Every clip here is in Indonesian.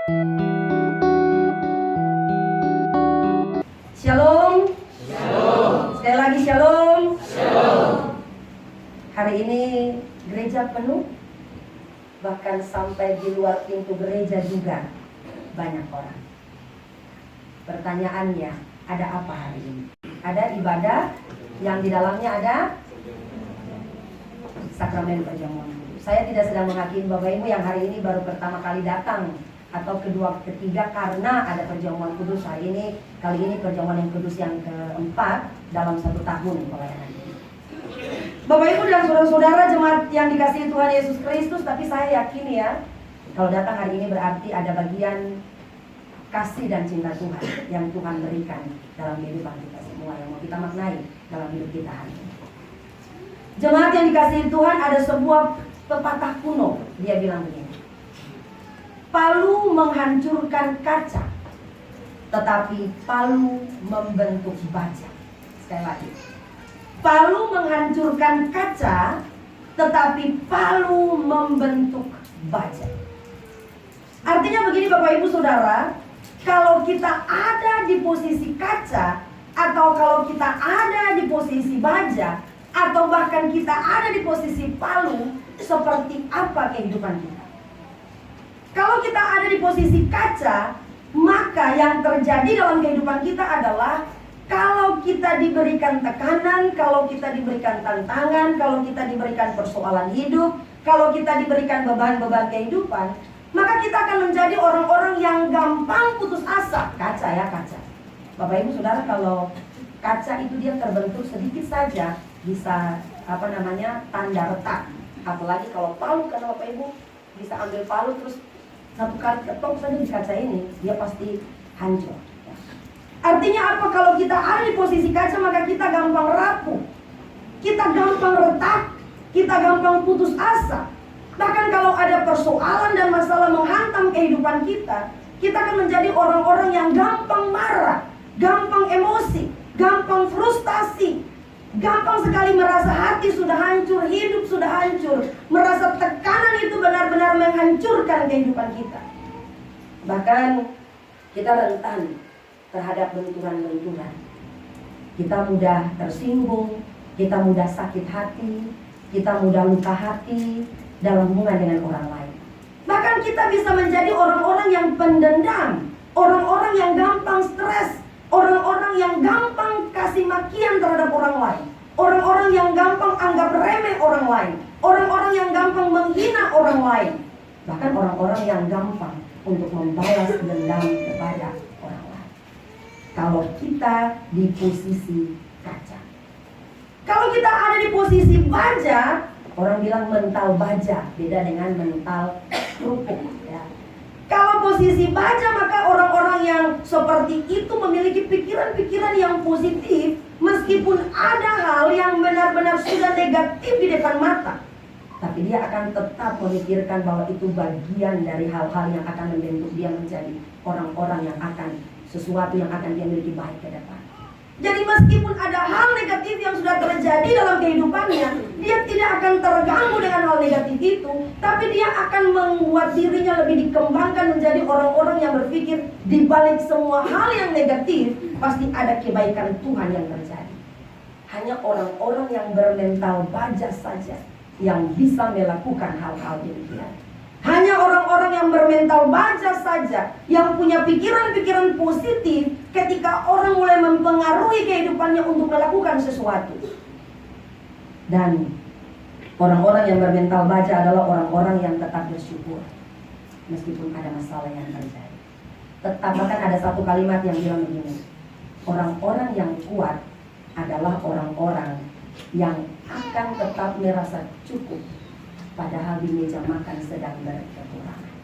Shalom. Shalom. Sekali lagi shalom. Shalom. Hari ini gereja penuh, bahkan sampai di luar pintu gereja juga banyak orang. Pertanyaannya, ada apa hari ini? Ada ibadah yang di dalamnya ada sakramen perjamuan kudus. Saya tidak sedang menghakimi Bapak Ibu yang hari ini baru pertama kali datang atau kedua, ketiga karena ada perjamuan kudus hari ini. Kali ini perjamuan yang kudus yang keempat dalam 1 tahun pelayanan ini. Bapak Ibu dan saudara-saudara jemaat yang dikasihi Tuhan Yesus Kristus, tapi saya yakin ya, kalau datang hari ini berarti ada bagian kasih dan cinta Tuhan yang Tuhan berikan dalam kehidupan kita semua yang mau kita maknai dalam hidup kita hari ini. Jemaat yang dikasihi Tuhan, ada sebuah pepatah kuno, dia bilang begini: palu menghancurkan kaca, tetapi palu membentuk baja. Sekali lagi, palu menghancurkan kaca, tetapi palu membentuk baja. Artinya begini Bapak Ibu Saudara, kalau kita ada di posisi kaca, atau kalau kita ada di posisi baja, atau bahkan kita ada di posisi palu, seperti apa kehidupan kita? Kalau kita ada di posisi kaca, maka yang terjadi dalam kehidupan kita adalah kalau kita diberikan tekanan, kalau kita diberikan tantangan, kalau kita diberikan persoalan hidup, kalau kita diberikan beban-beban kehidupan, maka kita akan menjadi orang-orang yang gampang putus asa. Kaca ya, kaca. Bapak Ibu Saudara, kalau kaca itu dia terbentuk sedikit saja bisa tanda retak. Apalagi kalau palu, karena Bapak Ibu bisa ambil palu terus satu kali ketok saja di kaca ini, dia pasti hancur. Artinya apa? Kalau kita ada di posisi kaca, maka kita gampang rapuh, kita gampang retak, kita gampang putus asa. Bahkan kalau ada persoalan dan masalah menghantam kehidupan kita, kita akan menjadi orang-orang yang gampang marah, gampang emosi, gampang frustasi, gampang sekali merasa hati sudah hancur, hidup sudah hancur, merasa tekanan itu benar-benar menghancurkan kehidupan kita. Bahkan kita rentan terhadap benturan-benturan. Kita mudah tersinggung, kita mudah sakit hati, kita mudah luka hati dalam hubungan dengan orang lain. Bahkan kita bisa menjadi orang-orang yang pendendam, orang-orang yang gampang stres, orang-orang yang gampang kasih makian terhadap orang lain, orang-orang yang gampang anggap remeh orang lain, orang-orang yang gampang menghina orang lain, bahkan orang-orang yang gampang untuk membalas dendam kepada orang lain. Kalau kita di posisi kaca, kalau kita ada di posisi baja, orang bilang mental baja, beda dengan mental kerupuk ya. Kalau posisi baja, maka orang-orang yang seperti itu memiliki pikiran-pikiran yang positif, meskipun ada hal yang benar-benar sudah negatif di depan mata, tapi dia akan tetap memikirkan bahwa itu bagian dari hal-hal yang akan membentuk dia menjadi orang-orang yang akan sesuatu yang akan dia miliki baik ke depan. Jadi meskipun ada hal negatif yang sudah terjadi dalam kehidupannya, dia tidak akan terganggu dengan hal negatif itu, tapi dia akan membuat dirinya lebih dikembangkan menjadi orang-orang yang berpikir di balik semua hal yang negatif pasti ada kebaikan Tuhan yang terjadi. Hanya orang-orang yang bermental baja saja yang bisa melakukan hal-hal demikian. Hanya orang-orang yang bermental baja saja yang punya pikiran-pikiran positif ketika orang mulai mempengaruhi kehidupannya untuk melakukan sesuatu. Dan orang-orang yang bermental baja adalah orang-orang yang tetap bersyukur meskipun ada masalah yang terjadi. Tetap, bahkan ada satu kalimat yang bilang begini: orang-orang yang kuat adalah orang-orang yang akan tetap merasa cukup padahal di meja makan sedang berkekurangan.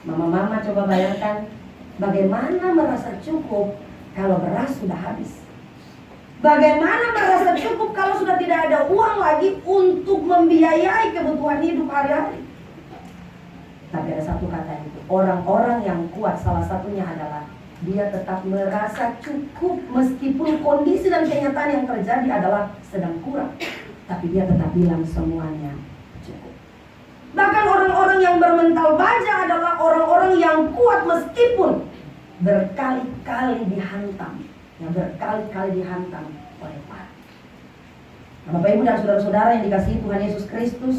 Mama-mama coba bayangkan bagaimana merasa cukup kalau beras sudah habis. Bagaimana merasa cukup kalau sudah tidak ada uang lagi untuk membiayai kebutuhan hidup hari-hari. Tapi ada satu kata itu, orang-orang yang kuat salah satunya adalah dia tetap merasa cukup meskipun kondisi dan kenyataan yang terjadi adalah sedang kurang. Tapi dia tetap bilang semuanya cukup. Bahkan orang-orang yang bermental baja adalah kuat meskipun berkali-kali dihantam. Ya, berkali-kali dihantam oleh palu. Nah, Bapak Ibu dan saudara-saudara yang dikasihi Tuhan Yesus Kristus,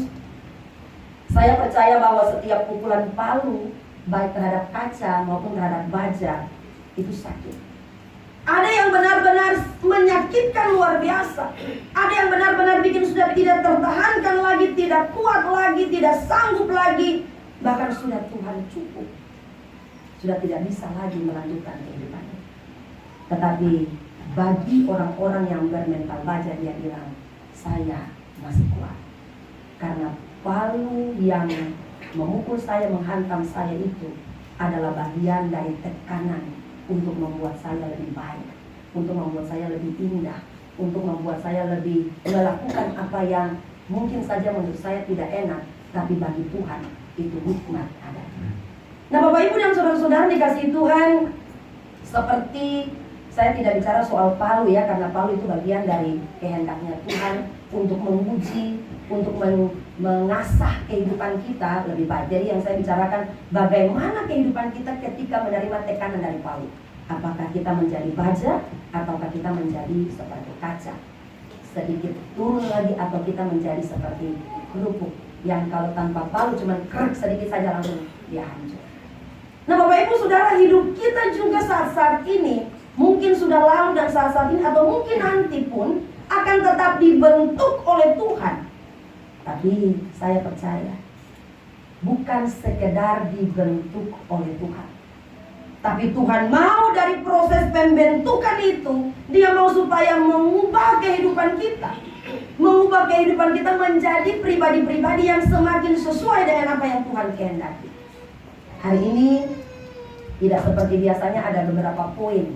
saya percaya bahwa setiap pukulan palu, baik terhadap kaca maupun terhadap baja, itu sakit. Ada yang benar-benar menyakitkan luar biasa. Ada yang benar-benar bikin sudah tidak tertahankan lagi, tidak kuat lagi, tidak sanggup lagi. Bahkan sudah Tuhan cukup. Sudah tidak bisa lagi melanjutkan kehidupannya. Tetapi bagi orang-orang yang bermental baja, dia bilang, saya masih kuat. Karena palu yang memukul saya, menghantam saya itu adalah bagian dari tekanan untuk membuat saya lebih baik, untuk membuat saya lebih indah, untuk membuat saya lebih melakukan apa yang mungkin saja menurut saya tidak enak, tapi bagi Tuhan itu nikmat ada. Nah, Bapak Ibu dan saudara-saudara dikasihi Tuhan, seperti saya tidak bicara soal palu ya, karena palu itu bagian dari kehendaknya Tuhan untuk menguji, untuk mengasah kehidupan kita lebih baik. Jadi yang saya bicarakan bagaimana kehidupan kita ketika menerima tekanan dari palu. Apakah kita menjadi baja ataukah kita menjadi seperti kaca, sedikit turun lagi, atau kita menjadi seperti kerupuk yang kalau tanpa palu cuma krek sedikit saja langsung dia hancur. Nah, Bapak Ibu Saudara, hidup kita juga saat-saat ini mungkin sudah lalu dan saat-saat ini atau mungkin nanti pun akan tetap dibentuk oleh Tuhan. Tapi saya percaya bukan sekedar dibentuk oleh Tuhan, tapi Tuhan mau dari proses pembentukan itu, Dia mau supaya mengubah kehidupan kita, mengubah kehidupan kita menjadi pribadi-pribadi yang semakin sesuai dengan apa yang Tuhan kehendaki. Hari ini tidak seperti biasanya ada beberapa poin,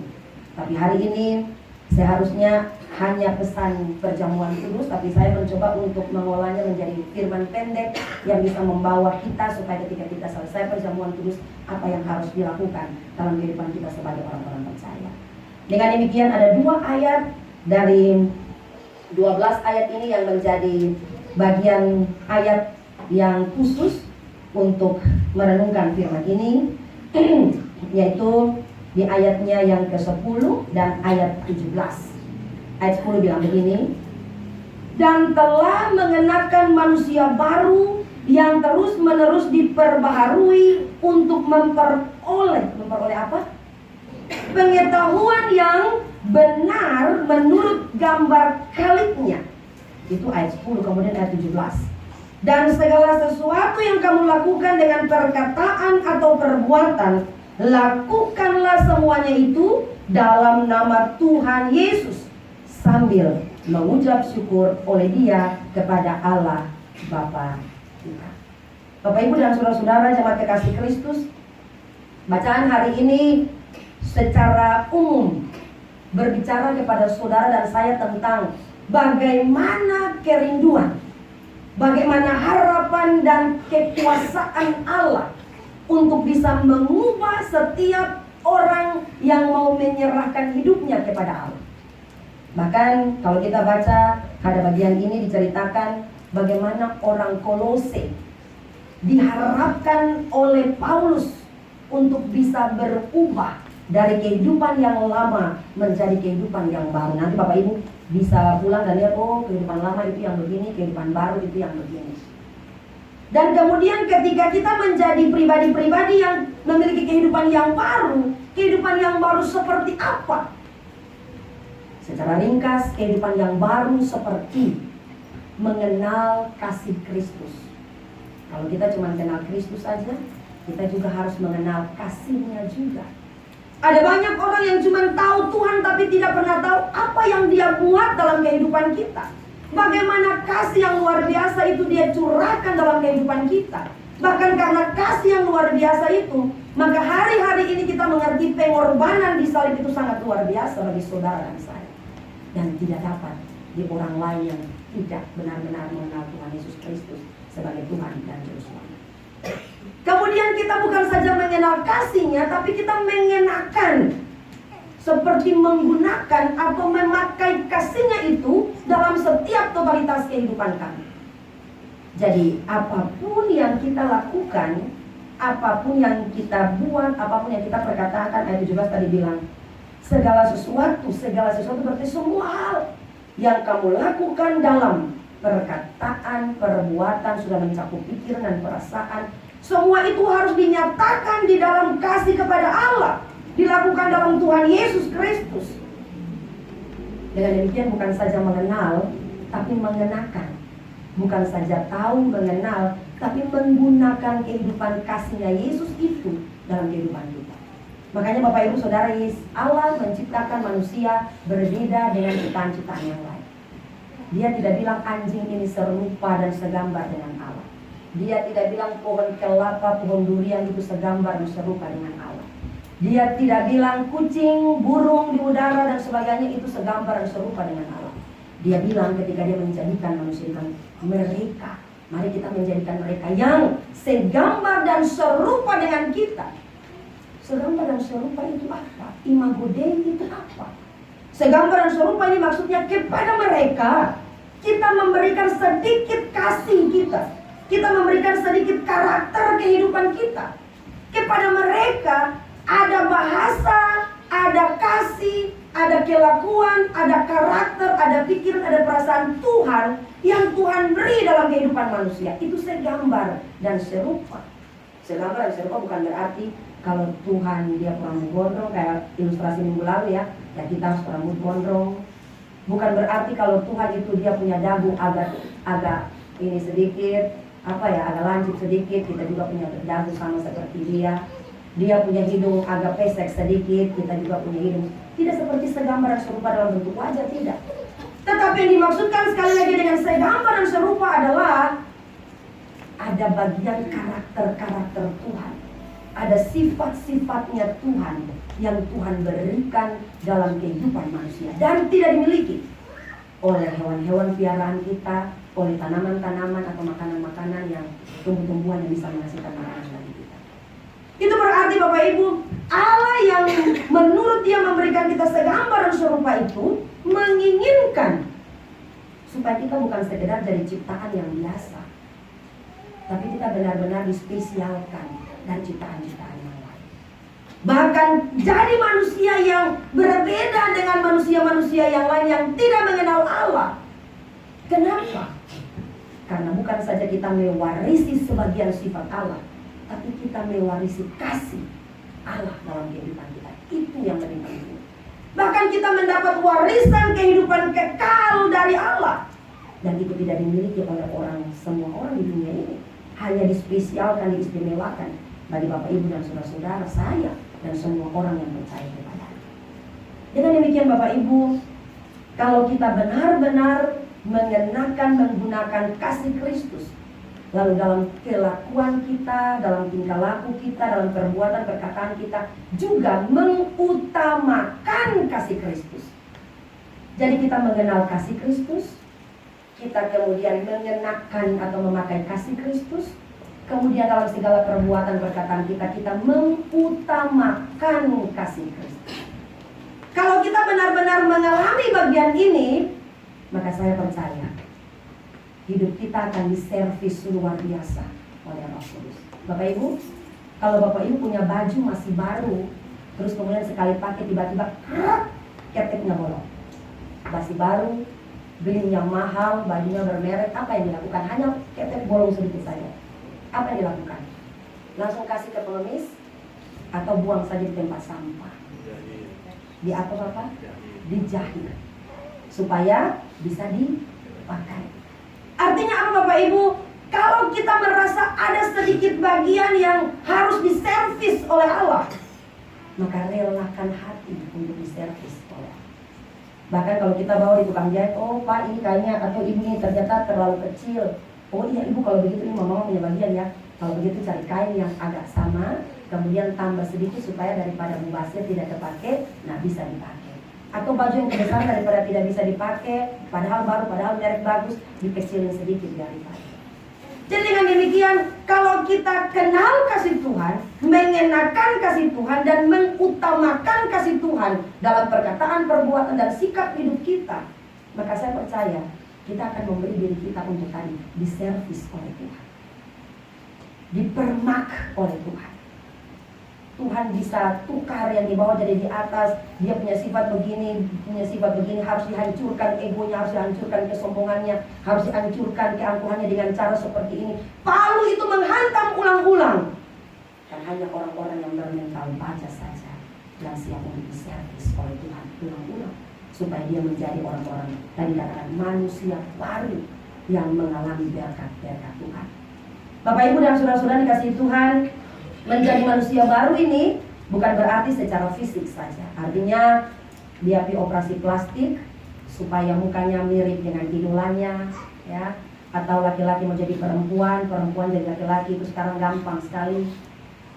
tapi hari ini seharusnya hanya pesan perjamuan kudus, tapi saya mencoba untuk mengolahnya menjadi firman pendek yang bisa membawa kita supaya ketika kita selesai perjamuan kudus, apa yang harus dilakukan dalam kehidupan kita sebagai orang-orang percaya. Dengan demikian ada 2 ayat dari 12 ayat ini yang menjadi bagian ayat yang khusus untuk merenungkan firman ini, yaitu di ayatnya yang ke-10 dan ayat 17. Ayat 10 bilang begini, dan telah mengenakan manusia baru yang terus-menerus diperbaharui untuk memperoleh apa? Pengetahuan yang benar menurut gambar khalqnya. Itu ayat 10, kemudian ayat 17. Dan segala sesuatu yang kamu lakukan dengan perkataan atau perbuatan, lakukanlah semuanya itu dalam nama Tuhan Yesus, sambil mengucap syukur oleh Dia kepada Allah Bapa kita. Bapak Ibu dan saudara-saudara jemaat kekasih Kristus, bacaan hari ini secara umum berbicara kepada saudara dan saya tentang bagaimana kerinduan, bagaimana harapan dan kekuasaan Allah untuk bisa mengubah setiap orang yang mau menyerahkan hidupnya kepada Allah. Bahkan kalau kita baca pada bagian ini diceritakan bagaimana orang Kolose diharapkan oleh Paulus untuk bisa berubah dari kehidupan yang lama menjadi kehidupan yang baru. Nanti Bapak Ibu bisa pulang dan lihat, oh kehidupan lama itu yang begini, kehidupan baru itu yang begini. Dan kemudian ketika kita menjadi pribadi-pribadi yang memiliki kehidupan yang baru seperti apa? Secara ringkas, kehidupan yang baru seperti mengenal kasih Kristus. Kalau kita cuma kenal Kristus saja, kita juga harus mengenal kasih-Nya juga. Ada banyak orang yang cuma tahu Tuhan tapi tidak pernah tahu apa yang Dia buat dalam kehidupan kita. Bagaimana kasih yang luar biasa itu Dia curahkan dalam kehidupan kita. Bahkan karena kasih yang luar biasa itu, maka hari-hari ini kita mengerti pengorbanan di salib itu sangat luar biasa bagi saudara dan saya. Dan tidak dapat di orang lain yang tidak benar-benar mengenal Tuhan Yesus Kristus sebagai Tuhan dan Juru Selamat. Kemudian kita bukan saja mengenal kasih-Nya, tapi kita mengenakan, seperti menggunakan atau memakai kasih-Nya itu dalam setiap totalitas kehidupan kami. Jadi apapun yang kita lakukan, apapun yang kita buat, apapun yang kita perkatakan, ayat 17 tadi bilang, segala sesuatu berarti semua hal yang kamu lakukan dalam perkataan, perbuatan, sudah mencakup pikiran dan perasaan, semua itu harus dinyatakan di dalam kasih kepada Allah, dilakukan dalam Tuhan Yesus Kristus. Dengan demikian bukan saja mengenal, tapi mengenakan. Bukan saja tahu, mengenal, tapi menggunakan kehidupan kasihnya Yesus itu dalam kehidupan kita. Makanya Bapak Ibu Saudara, Allah menciptakan manusia berbeda dengan ciptaan-ciptaan yang lain. Dia tidak bilang anjing ini serupa dan segambar dengan Allah. Dia tidak bilang pohon kelapa, pohon durian itu segambar dan serupa dengan Allah. Dia tidak bilang kucing, burung di udara dan sebagainya itu segambar dan serupa dengan Allah. Dia bilang ketika dia menjadikan manusia itu, mereka, mari kita menjadikan mereka yang segambar dan serupa dengan kita. Segambar dan serupa itu apa? Imago Dei itu apa? Segambar dan serupa ini maksudnya kepada mereka kita memberikan sedikit kasih kita. Kita memberikan sedikit karakter kehidupan kita. Kepada mereka ada bahasa, ada kasih, ada kelakuan, ada karakter, ada pikiran, ada perasaan Tuhan yang Tuhan beri dalam kehidupan manusia. Itu segambar dan serupa. Segambar dan serupa bukan berarti kalau Tuhan dia rambut gondrong kayak ilustrasi minggu lalu ya kita harus rambut gondrong. Bukan berarti kalau Tuhan itu dia punya dagu agak ini sedikit, agak lancip sedikit, kita juga punya dagu sama seperti dia. Dia punya hidung agak pesek sedikit, kita juga punya hidung. Tidak seperti segambar dan serupa dalam bentuk wajah, tidak. Tetapi yang dimaksudkan sekali lagi dengan segambar dan serupa adalah ada bagian karakter-karakter Tuhan. Ada sifat-sifatnya Tuhan yang Tuhan berikan dalam kehidupan manusia dan tidak dimiliki oleh hewan-hewan piaraan kita, oleh tanaman-tanaman atau makanan-makanan yang tumbuh-tumbuhan yang bisa menghasilkan makanan bagi kita. Itu berarti Bapak Ibu, Allah yang menurut Dia memberikan kita segambar dan serupa itu menginginkan supaya kita bukan sekedar dari ciptaan yang biasa, tapi kita benar-benar dispesialkan dari ciptaan-ciptaan yang lain. Bahkan jadi manusia yang berbeda dengan manusia-manusia yang lain yang tidak mengenal Allah. Kenapa? Karena bukan saja kita mewarisi sebagian sifat Allah, tapi kita mewarisi kasih Allah dalam kehidupan kita. Itu yang lebih penting. Bahkan kita mendapat warisan kehidupan kekal dari Allah. Dan itu tidak dimiliki oleh semua orang di dunia ini. Hanya dispesialkan, diistimewakan bagi Bapak Ibu dan saudara-saudara, saya dan semua orang yang percaya kepada-Nya. Dengan demikian Bapak Ibu, kalau kita benar-benar mengenakan, menggunakan kasih Kristus, lalu dalam kelakuan kita, dalam tingkah laku kita, dalam perbuatan, perkataan kita juga mengutamakan kasih Kristus. Jadi kita mengenal kasih Kristus, kita kemudian mengenakan atau memakai kasih Kristus, kemudian dalam segala perbuatan, perkataan kita mengutamakan kasih Kristus. Kalau kita benar-benar mengalami bagian ini, maka saya percaya hidup kita akan diservis luar biasa oleh Roh Kudus. Bapak Ibu, kalau Bapak Ibu punya baju masih baru, terus kemudian sekali pakai tiba-tiba keteknya bolong. Masih baru, belinya mahal, bajunya bermerek, apa yang dilakukan? Hanya ketek bolong sedikit saja. Apa yang dilakukan? Langsung kasih ke pengemis atau buang saja di tempat sampah? Di apa? Dijahit supaya bisa dipakai. Artinya apa Bapak Ibu? Kalau kita merasa ada sedikit bagian yang harus diservis oleh Allah, maka relakan hati untuk diservis oleh Allah. Bahkan kalau kita bawa di tukang jahit, oh Pak ini kayaknya, atau ibu ini ternyata terlalu kecil. Oh iya Ibu, kalau begitu ini mama punya bagian ya. Kalau begitu cari kain yang agak sama, kemudian tambah sedikit supaya daripada mubazir tidak terpakai, nah bisa dipakai. Atau baju yang besar daripada tidak bisa dipakai, padahal baru, padahal merek bagus, dikecilin sedikit biar dipakai. Jadi dengan demikian, kalau kita kenal kasih Tuhan, mengenakan kasih Tuhan, dan mengutamakan kasih Tuhan dalam perkataan, perbuatan, dan sikap hidup kita, maka saya percaya kita akan memberi diri kita untuk tadi diservis oleh Tuhan. dipermak oleh Tuhan. Tuhan bisa tukar yang di bawah jadi di atas. Dia punya sifat begini, harus dihancurkan egonya, harus dihancurkan kesombongannya, harus dihancurkan keangkuhannya dengan cara seperti ini. Palu itu menghantam ulang-ulang. Dan hanya orang-orang yang bermental baja saja yang siap untuk diservis oleh Tuhan ulang-ulang, supaya dia menjadi orang-orang tadi dikatakan manusia baru yang mengalami berkat-berkat Tuhan. Bapak Ibu dan saudara-saudara dikasihi Tuhan, menjadi manusia baru ini bukan berarti secara fisik saja. Artinya dia operasi plastik supaya mukanya mirip dengan idolannya, ya. Atau laki-laki menjadi perempuan, perempuan jadi laki-laki, itu sekarang gampang sekali.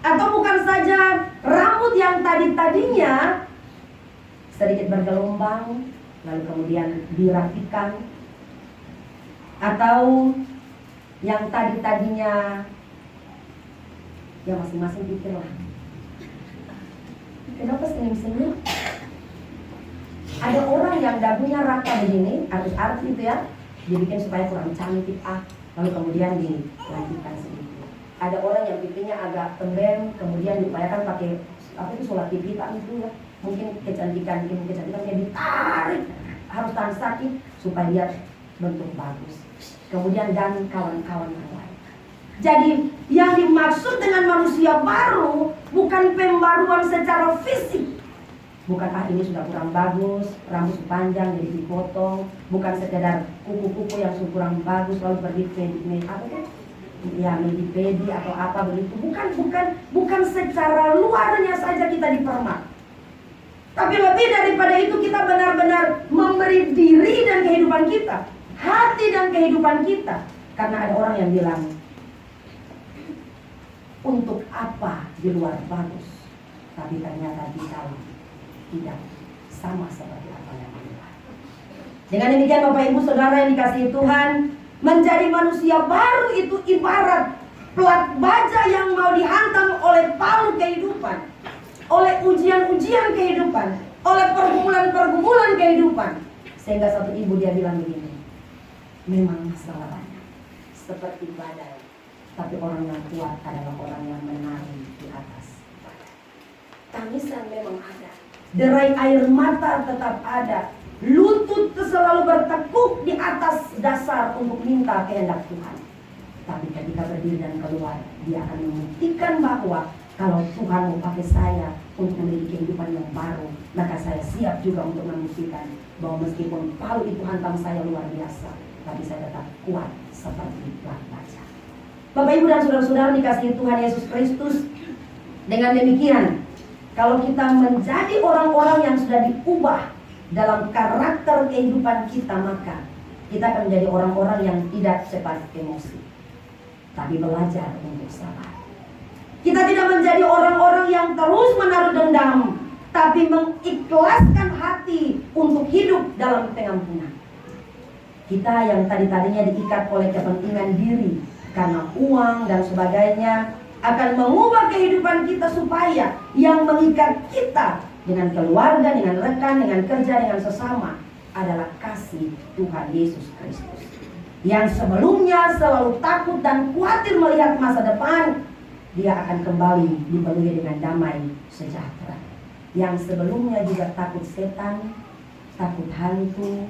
Atau bukan saja rambut yang tadinya sedikit bergelombang lalu kemudian dirapikan, atau yang tadinya ya masing-masing pikir lah. Kenapa senyum-senyum? Ada orang yang dagunya rata begini, artis-artis itu ya, dibikin supaya kurang cantik lalu kemudian dilanjutkan sedikit. Ada orang yang pipinya agak tembem, kemudian diupayakan pakai apa itu sholat pipi itu ya. Mungkin kecantikannya ditarik, harus tahan sakit supaya dia bentuk bagus. Kemudian dan kawan-kawan yang lain. Jadi yang dimaksud dengan manusia baru bukan pembaruan secara fisik. Bukan ini sudah kurang bagus, rambut panjang jadi dipotong, bukan sekedar kuku-kuku yang kurang bagus lalu pergi medipedi atau apa begitu. Bukan secara luarnya saja kita dipermak. Tapi lebih daripada itu kita benar-benar memberi diri dan kehidupan kita, hati dan kehidupan kita. Karena ada orang yang bilang, untuk apa di luar bagus, tapi ternyata di dalam tidak sama seperti apa yang di luar. Dengan demikian Bapak Ibu Saudara yang dikasihi Tuhan, menjadi manusia baru itu ibarat plat baja yang mau dihantam oleh palu kehidupan, oleh ujian-ujian kehidupan, oleh pergumulan-pergumulan kehidupan. Sehingga satu ibu dia bilang begini, memang masalah banyak seperti badai, tapi orang yang kuat adalah orang yang menari di atas badai. Tangisan memang ada, derai air mata tetap ada, lutut selalu bertekuk di atas dasar untuk minta kehendak Tuhan. Tapi ketika berdiri dan keluar, dia akan membuktikan bahwa kalau Tuhan mau pakai saya untuk memiliki kehidupan yang baru, maka saya siap juga untuk membuktikan bahwa meskipun palu itu hantam saya luar biasa, tapi saya tetap kuat seperti plat baja. Bapak Ibu dan saudara-saudara dikasihi Tuhan Yesus Kristus, dengan demikian kalau kita menjadi orang-orang yang sudah diubah dalam karakter kehidupan kita, maka kita akan menjadi orang-orang yang tidak cepat emosi, tapi belajar untuk sabar. Kita tidak menjadi orang-orang yang terus menaruh dendam, tapi mengikhlaskan hati untuk hidup dalam pengampunan. Kita yang tadinya diikat oleh kepentingan diri karena uang dan sebagainya, akan mengubah kehidupan kita supaya yang mengikat kita dengan keluarga, dengan rekan, dengan kerja, dengan sesama adalah kasih Tuhan Yesus Kristus. Yang sebelumnya selalu takut dan khawatir melihat masa depan, dia akan kembali dipenuhi dengan damai sejahtera. Yang sebelumnya juga takut setan, takut hantu.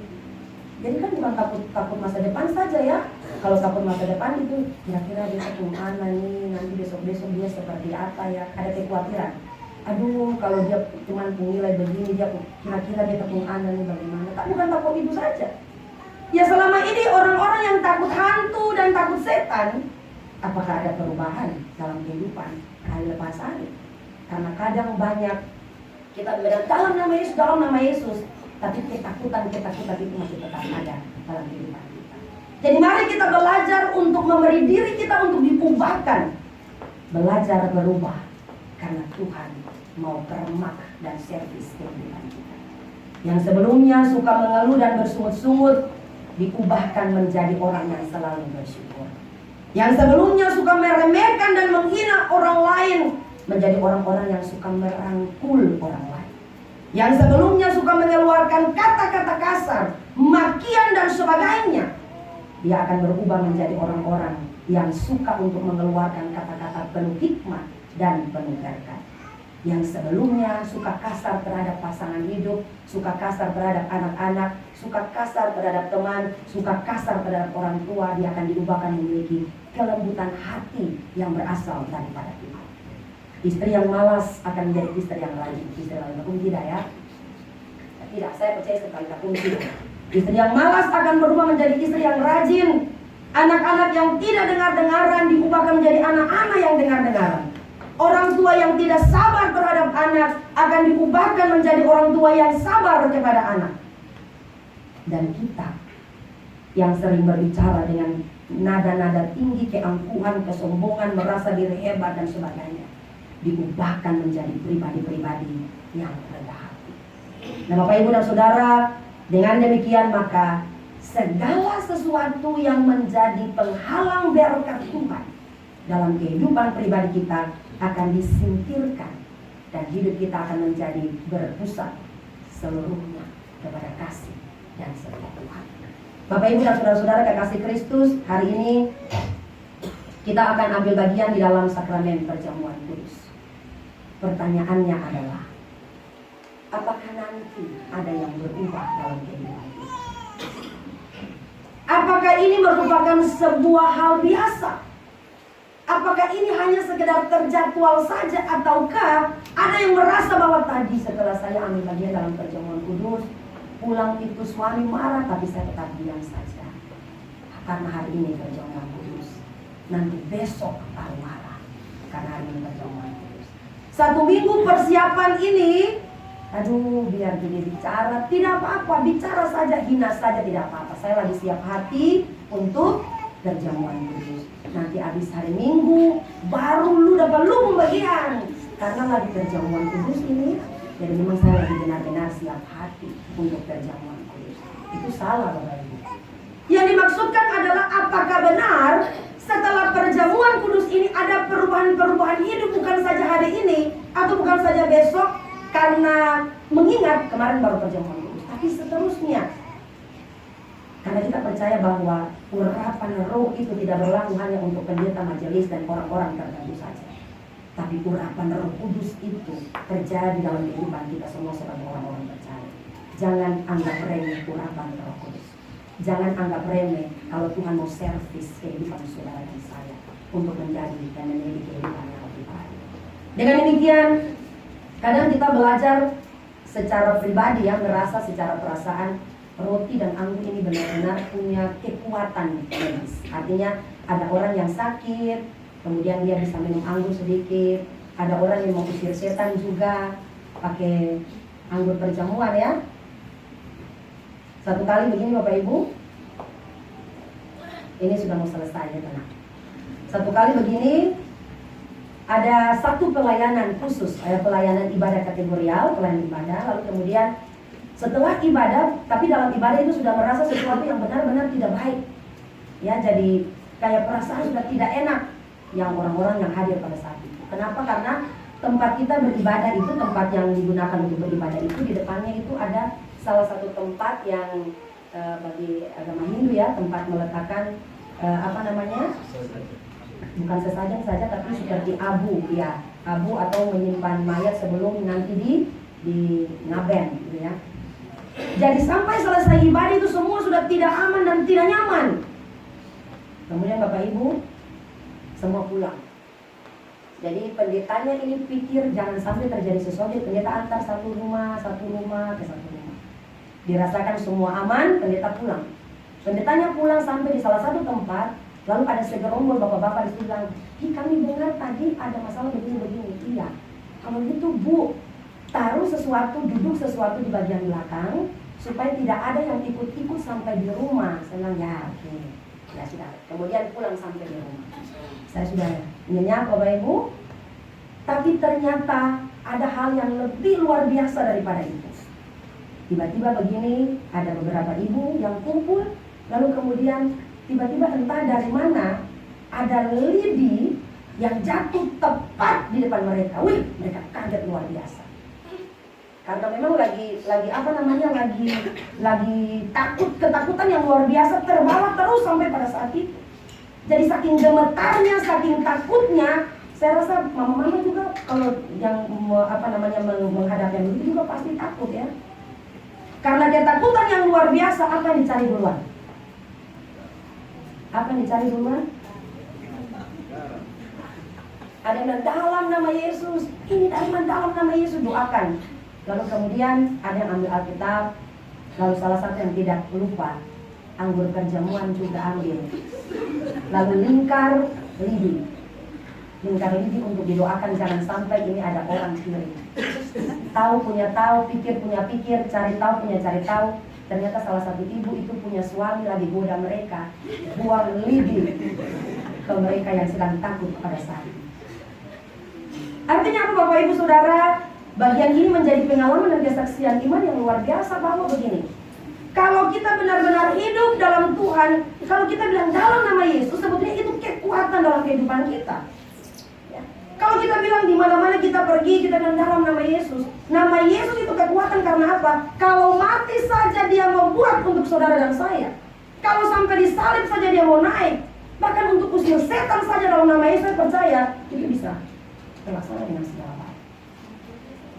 Jadi kan bukan takut masa depan saja ya. Kalau takut masa depan itu kira-kira dia kemana nih, nanti besok-besok dia seperti apa ya. Ada kekhawatiran. Aduh, kalau dia cuma nilai begini, dia kira-kira dia kemana nih, bagaimana. Bukan takut itu saja. Ya selama ini orang-orang yang takut hantu dan takut setan, apakah ada perubahan dalam kehidupan hari lepas hari? Karena kadang banyak kita bilang dalam nama Yesus, tapi ketakutan itu masih tetap ada dalam kehidupan kita. Jadi mari kita belajar untuk memberi diri kita untuk diubahkan, belajar berubah, karena Tuhan mau permak dan servis kehidupan kita. Yang sebelumnya suka mengeluh dan bersungut-sungut, diubahkan menjadi orang yang selalu bersyukur. Yang sebelumnya suka meremehkan dan menghina orang lain, menjadi orang-orang yang suka merangkul orang lain. Yang sebelumnya suka mengeluarkan kata-kata kasar, makian dan sebagainya, dia akan berubah menjadi orang-orang yang suka untuk mengeluarkan kata-kata penuh hikmat dan penuh berkat. Yang sebelumnya suka kasar terhadap pasangan hidup, suka kasar terhadap anak-anak, suka kasar terhadap teman, suka kasar terhadap orang tua, dia akan diubahkan memiliki kelembutan hati yang berasal daripada Tuhan. Istri yang malas akan menjadi istri yang rajin. Istri yang lain tidak ya? Tidak, saya percaya sekali tidak. Istri yang malas akan berubah menjadi istri yang rajin. Anak-anak yang tidak dengar-dengaran diubahkan menjadi anak-anak yang dengar-dengaran. Orang tua yang tidak sabar terhadap anak akan diubahkan menjadi orang tua yang sabar kepada anak. Dan kita yang sering berbicara dengan nada-nada tinggi, keangkuhan, kesombongan, merasa diri hebat dan sebagainya, diubahkan menjadi pribadi-pribadi yang rendah hati. Nah, Bapak Ibu dan Saudara, dengan demikian maka segala sesuatu yang menjadi penghalang berkat Tuhan dalam kehidupan pribadi kita akan disingkirkan, dan hidup kita akan menjadi berpusat seluruhnya kepada kasih dan setia Tuhan. Bapak Ibu dan saudara-saudara kekasih Kristus, hari ini kita akan ambil bagian di dalam sakramen perjamuan kudus. Pertanyaannya adalah, apakah nanti ada yang berubah dalam kehidupan kita? Apakah ini merupakan sebuah hal biasa? Apakah ini hanya sekedar terjadwal saja, ataukah ada yang merasa bahwa tadi setelah saya ambil bagian dalam perjamuan kudus, pulang itu suami marah tapi saya tetap diam saja karena hari ini perjamuan kudus, nanti besok baru marah karena hari ini perjamuan kudus. 1 minggu persiapan ini, aduh biar dia bicara, tidak apa-apa, bicara saja, hina saja, tidak apa-apa, saya lagi siap hati untuk perjamuan kudus. Nanti habis hari Minggu baru lu dapat pembagian karena lagi perjamuan kudus ini. Jadi memang saya lagi benar-benar siap hati untuk perjamuan kudus. Itu salah Bapak Ibu. Yang dimaksudkan adalah apakah benar setelah perjamuan kudus ini ada perubahan-perubahan hidup, bukan saja hari ini atau bukan saja besok karena mengingat kemarin baru perjamuan kudus, tapi seterusnya. Karena kita percaya bahwa urapan roh itu tidak berlaku hanya untuk pendeta majelis dan orang-orang tertentu saja, tapi urapan Roh Kudus itu terjadi dalam kehidupan kita semua sebagai orang-orang percaya. Jangan anggap remeh urapan Roh Kudus. Jangan anggap remeh kalau Tuhan mau servis kehidupan saudara dan saya untuk menjadi dan memiliki kehidupan yang lebih baik. Dengan demikian, kadang kita belajar secara pribadi ya, merasa secara perasaan roti dan anggur ini benar-benar punya kekuatan medis. Artinya ada orang yang sakit, kemudian dia bisa minum anggur sedikit. Ada orang yang mau usir setan juga pakai anggur perjamuan ya. 1 kali begini Bapak Ibu, ini sudah mau selesai ya, tenang. 1 kali begini, ada satu pelayanan khusus, pelayanan ibadah kategorial, pelayanan ibadah. Lalu kemudian setelah ibadah, tapi dalam ibadah itu sudah merasa sesuatu yang benar-benar tidak baik. Ya, jadi kayak perasaan sudah tidak enak yang orang-orang yang hadir pada saat itu. Kenapa? Karena tempat kita beribadah itu, tempat yang digunakan untuk beribadah itu, di depannya itu ada salah satu tempat yang bagi agama Hindu ya, tempat meletakkan bukan sesajen saja, tapi seperti abu ya, abu atau menyimpan mayat sebelum nanti di ngaben gitu ya. Jadi sampai selesai ibadah itu semua sudah tidak aman dan tidak nyaman. Kemudian Bapak Ibu semua pulang. Jadi pendetanya ini pikir jangan sampai terjadi sesuatu. Pendeta antar satu rumah ke satu rumah. Dirasakan semua aman, pendeta pulang. Pendetanya pulang sampai di salah satu tempat. Lalu ada segerombol bapak-bapak di situ bilang, kami dengar tadi ada masalah begini-begini. Iya, kalau gitu Bu, taruh sesuatu, duduk sesuatu di bagian belakang supaya tidak ada yang ikut-ikut sampai di rumah. Saya bilang ya oke, ya sudah. Kemudian pulang sampai di rumah. Saya sudah nyenyak Bapak Ibu, tapi ternyata ada hal yang lebih luar biasa daripada itu. Tiba-tiba begini, ada beberapa ibu yang kumpul, lalu kemudian tiba-tiba entah dari mana ada lidi yang jatuh tepat di depan mereka. Wih, mereka kaget luar biasa. Karena memang lagi takut, ketakutan yang luar biasa terbawa terus sampai pada saat itu. Jadi saking gemetarnya, saking takutnya, saya rasa mama-mama juga kalau yang menghadapi yang begitu juga pasti takut ya. Karena ketakutan yang luar biasa, apa yang dicari duluan? Apa yang dicari duluan? Ada yang bilang dalam nama Yesus, ini dalam nama Yesus, doakan. Lalu kemudian ada yang ambil Alkitab, lalu salah satu yang tidak lupa, anggur perjamuan juga ambil. Lalu lingkar lidi untuk didoakan, jangan sampai ini ada orang kiri. Tahu punya tahu, pikir punya pikir, cari tahu punya cari tahu. Ternyata salah satu ibu itu punya suami lagi goda mereka, buang lidi ke mereka yang sedang takut pada saat itu. Artinya apa Bapak Ibu Saudara? Bagian ini menjadi pengalaman dan kesaksian iman yang luar biasa bahwa begini. Kalau kita benar-benar hidup dalam Tuhan, kalau kita bilang dalam nama Yesus, sebetulnya itu kekuatan dalam kehidupan kita. Ya. Kalau kita bilang di mana-mana kita pergi, kita bilang dalam nama Yesus. Nama Yesus itu kekuatan karena apa? Kalau mati saja dia mau buat untuk saudara dan saya. Kalau sampai disalib saja dia mau naik. Bahkan untuk usir setan saja dalam nama Yesus, saya percaya itu bisa terlaksana dengan segala baik.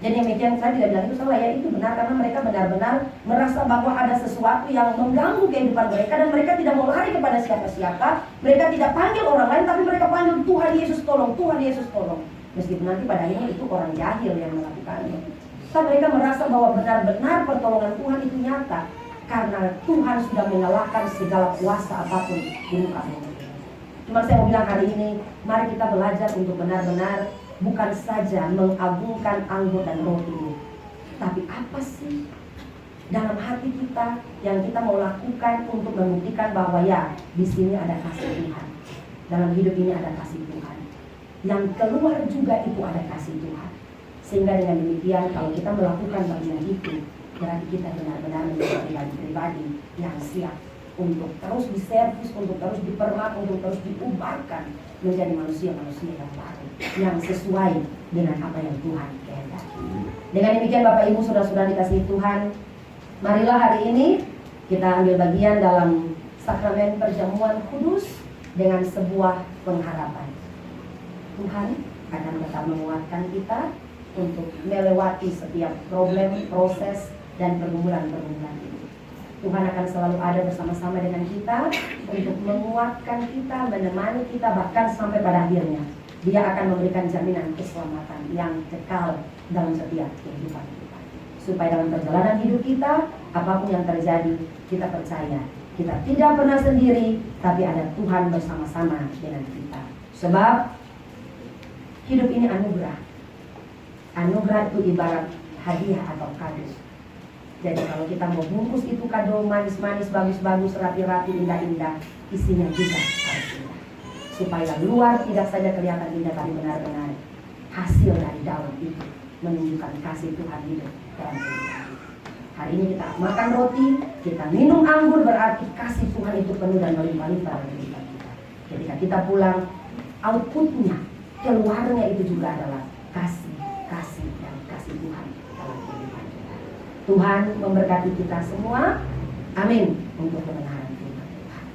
Jadi demikian, saya tidak bilang itu salah ya, itu benar karena mereka benar-benar merasa bahwa ada sesuatu yang mengganggu kehidupan mereka dan mereka tidak mau lari kepada siapa-siapa. Mereka tidak panggil orang lain, tapi mereka panggil Tuhan Yesus tolong, Tuhan Yesus tolong. Meskipun nanti pada akhirnya itu orang jahil yang melakukannya. Tapi mereka merasa bahwa benar-benar pertolongan Tuhan itu nyata karena Tuhan sudah mengalahkan segala kuasa apapun di muka bumi. Cuma saya mau bilang hari ini, mari kita belajar untuk benar-benar bukan saja mengagungkan anggur dan roti ini, tapi apa sih dalam hati kita yang kita mau lakukan untuk membuktikan bahwa ya di sini ada kasih Tuhan, dalam hidup ini ada kasih Tuhan, yang keluar juga itu ada kasih Tuhan. Sehingga dengan demikian kalau kita melakukan bagian itu, berarti kita benar-benar menjadi pribadi yang siap untuk terus diservis, untuk terus dipermak, untuk terus diubahkan menjadi manusia-manusia yang baru, yang sesuai dengan apa yang Tuhan kehendaki. Dengan demikian Bapak Ibu Saudara-saudara dikasihi Tuhan, marilah hari ini kita ambil bagian dalam sakramen perjamuan kudus dengan sebuah pengharapan. Tuhan akan tetap menguatkan kita untuk melewati setiap problem, proses, dan pergumulan-pergumulan ini. Tuhan akan selalu ada bersama-sama dengan kita untuk menguatkan kita, menemani kita, bahkan sampai pada akhirnya Dia akan memberikan jaminan keselamatan yang kekal dalam setiap kehidupan kita. Supaya dalam perjalanan hidup kita, apapun yang terjadi, kita percaya kita tidak pernah sendiri, tapi ada Tuhan bersama-sama dengan kita. Sebab hidup ini anugerah. Anugerah itu ibarat hadiah atau kado. Jadi kalau kita mau bungkus itu kado manis-manis, bagus-bagus, rapi-rapi, indah-indah, isinya juga harus indah. Supaya luar tidak saja kelihatan indah, tapi benar-benar hasil dari dalam itu menunjukkan kasih Tuhan hidup dalam kehidupan. Hari ini kita makan roti, kita minum anggur, berarti kasih Tuhan itu penuh dan melimpah-limpah dalam kehidupan kita. Ketika kita pulang, outputnya, keluarnya itu juga adalah kasih dan kasih Tuhan dalam kehidupan kita. Tuhan memberkati kita semua. Amin. Untuk kebenaran firman Tuhan.